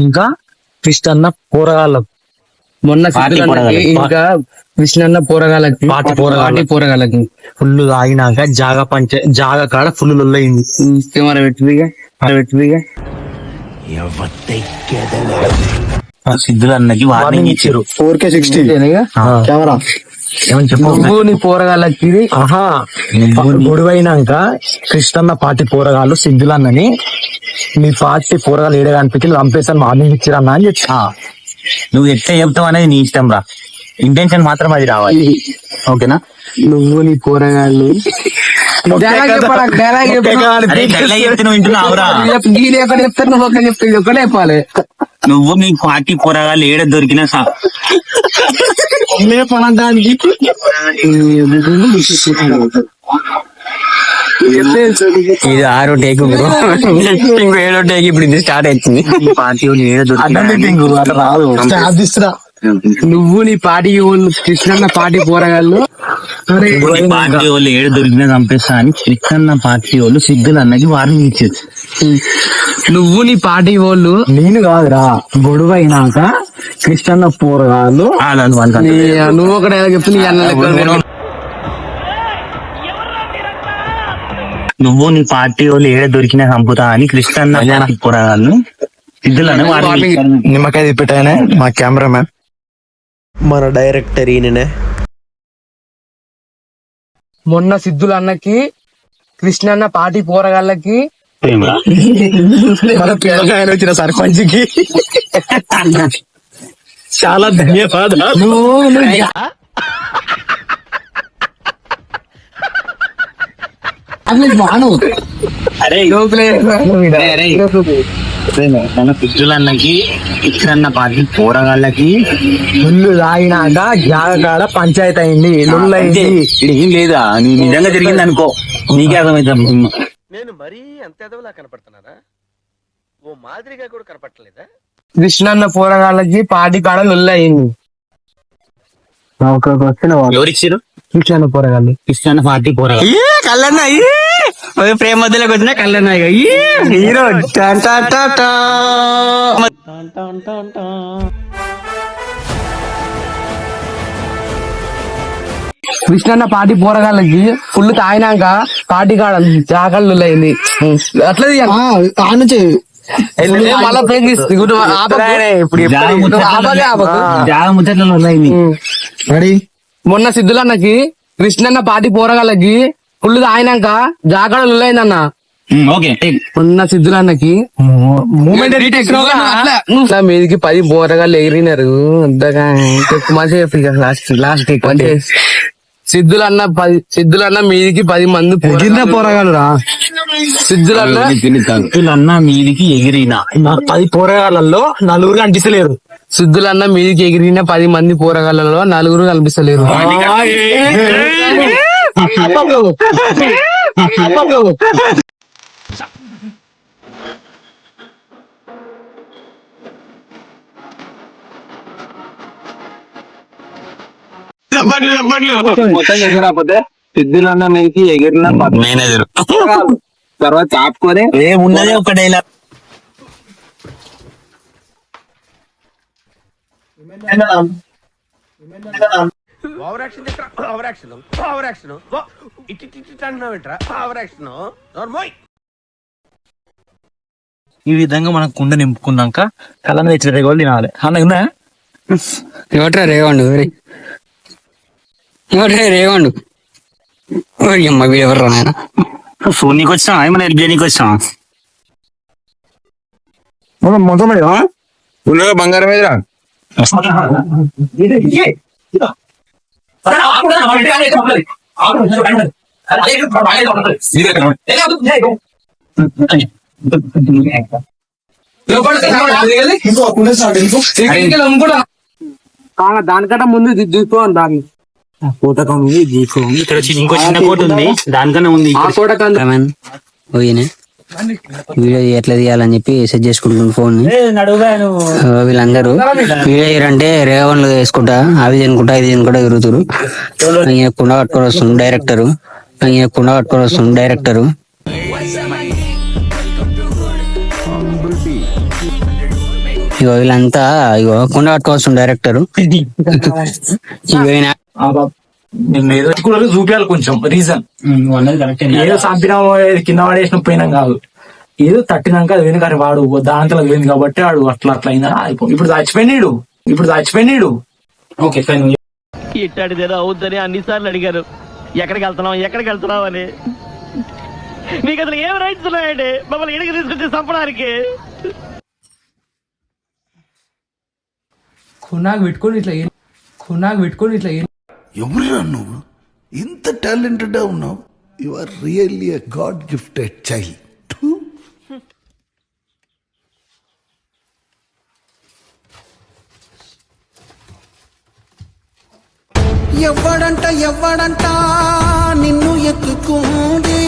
ఇంకా కృష్ణన్న పోరగాళ్ళకు మొన్న సిద్ధులన్నకి ఇంకా కృష్ణన్న పోరగాళ్ళకి పాటి పోరగాళ్ళకి ఫుల్ తాగినాక జాగ కాడ ఫుల్ లొల్లయింది. కెమెరా పెట్టిగా సిద్ధులన్నకి వార్నింగ్ ఇచ్చారు 4K60 కెమెరా ఏమని చెప్పు. నీ పోరగాళ్ళకి గొడవైనాక కృష్ణన్న పార్టీ పోరగాళ్ళు సిద్ధులన్నని మీ పార్టీ పోరగాళ్ళు ఏడే కనిపించి చంపేస్తాను వార్నింగ్ ఇచ్చారన్నా అని చెప్పి. నువ్వు ఎట్లా చెప్తావు అనేది నీ ఇష్టం రా, ఇంటెన్షన్ మాత్రం అది రావాలి. ఓకేనా? నువ్వు నీ పోరగాళ్ళు చెప్పాలి. నువ్వు నీ పార్టీ పోరగాళ్ళు ఏడ దొరికినా ఇది 6వ టేక్ బ్రో, 7వ టేక్ ఇప్పుడు ఇది స్టార్ట్ అవుతుంది. పార్టీ ఏడ దొరికినా నువ్వు నీ పార్టీ కృష్ణన్న పార్టీ పోరగాళ్ళు పార్టీ వాళ్ళు ఏడు దొరికినా చంపేస్తా అని కృష్ణన్న పార్టీ వాళ్ళు సిద్ధులన్నకి వార్నింగ్ ఇచ్చారు. నువ్వు నీ పార్టీ వాళ్ళు నేను కాదురా, గొడవ అయినాక కృష్ణన్న పోరగాళ్ళు నువ్వు ఒక డైలాగ్ చెప్తే నీ అన్న నువ్వు నీ పార్టీ వాళ్ళు ఏడ దొరికినా చంపుతా అని కృష్ణన్న పోరగాళ్ళు సిద్ధులన్న వార్నింగ్. నిమ్మకాయ తిప్పెట్టాయనే మా కెమెరామ్యాన్, మన డైరెక్టర్ ఈయననే. మొన్న సిద్ధులన్నకి కృష్ణన్న పార్టీ పోరగాళ్ళకి మన పిల్లగాయన వచ్చిన సర్పంచ్కి చాలా ధన్యవాదాలు. మన సిద్ధులన్నకి కృష్ణన్న పార్టీ పోరగాళ్ళకి ఫుల్లు తాగినాక జాగకాడ పంచాయతీ అయింది, లొల్లయింది. ఏం లేదా, నీ నిజంగా జరిగింది అనుకో, నీకే అర్థమవుతాం. నేను మరీ అంత ఎదవలా కనపడుతున్నారా? ఓ మాదిరిగా కూడా కనపడలేదా? కృష్ణన్న పోరగాళ్ళకి పార్టీ కాడ లొల్లయింది. ఎవరిచ్చారు? కృష్ణన్న పోరగాళ్ళు, కృష్ణన్న పార్టీ పోరగాళ్ళు కళ్ళన్న ప్రేమ మధ్యలోకి వచ్చిన కళ్ళన్న హీరో. కృష్ణన్న పార్టీ పోరగాళ్ళకి ఫుల్ తాగినాక పార్టీ కాడ జాకళ్ళు అయింది. అట్లా నుంచి మళ్ళా మొన్న సిద్ధులన్నకి కృష్ణన్న పార్టీ పోరగాళ్ళకి ఫుల్ తాగినాక జాకళ్ళు అయిందన్న. మొన్న సిద్ధులన్నకి మూమెంట్ మీదికి 10 పోరగాళ్ళు ఎగిరినారు. సిద్ధులన్న మీదికి 10 మంది ఎగిరిన పోరగాళ్ళు రా. సిద్ధులన్న మీదికి ఎగిరిన 10 పోరగాళ్ళలో 4 కనిపిస్తలేరు. సిద్ధులన్న మీదికి ఎగిరిన 10 మంది పోరగాళ్ళలో 4 కనిపిస్తలేరు. మొత్తం ఎగరాకపోతే సిద్ధులన్న మీదకి ఎగిరిన మేనేజర్ తర్వాత చాపుకొని ఏమున్నది ఒక డైలాగ్. ఈ విధంగా మనం కుండ నింపుకున్నాక కళ్ళని తెచ్చిన రేగోళ్ళు తినాలి. అన్న ఉందా? ఏమంటారా రేవండు రేవండు అమ్మ ఎవరు నాయన సోనీకి వచ్చా ఏమన్నా ఎల్బియానికి వచ్చా మొత్తం బంగారం మీద దానికంటే ముందు దిద్దుకో దాన్ని కోటకం ఇక్కడ ఇంకో చిన్న కోట ఉంది, దానికన్నా ఉంది. వీడియో ఎట్లా తీయాలని చెప్పి సెట్ చేసుకుంటున్నాను ఫోన్. వీళ్ళందరూ వీడియో అంటే రేవన్లు వేసుకుంటా అవి తినుకుంటా ఇది తినుకుంటా తిరుగుతారు. కుండ పట్టుకొని వస్తుంది డైరెక్టరు. ఇగో వీళ్ళంతా ఇగో కుండ పట్టుకోవచ్చు డైరెక్టర్. నేను ఏదో కూడా చూపించాలి కొంచెం రీజన్. ఏదో చంపినా కింద పడేసిన పోయినాం కాదు, ఏదో తట్టినాక అది వెనుక వాడు దాంట్లో పోయింది కాబట్టి వాడు అట్లా అయిందని అయిపోయి ఇప్పుడు చచ్చిపోయినాడు. Okay fine. ఇట్టాడిదేదో అవుద్దని అన్నిసార్లు అడిగారు, ఎక్కడికి వెళ్తున్నావు అని. మీకు అసలు ఏం రైట్స్ ఉన్నాయండి మమ్మల్ని ఇడికి తీసుకొచ్చి చంపడానికి? కొనాకు పెట్టుకొని ఇట్లా ఎవరురా నువ్వు? ఇంత టాలెంటెడ్ ఉన్నావు. You are really a god gifted child. ఎవ్వడంట నిన్ను ఎత్తుకుంది.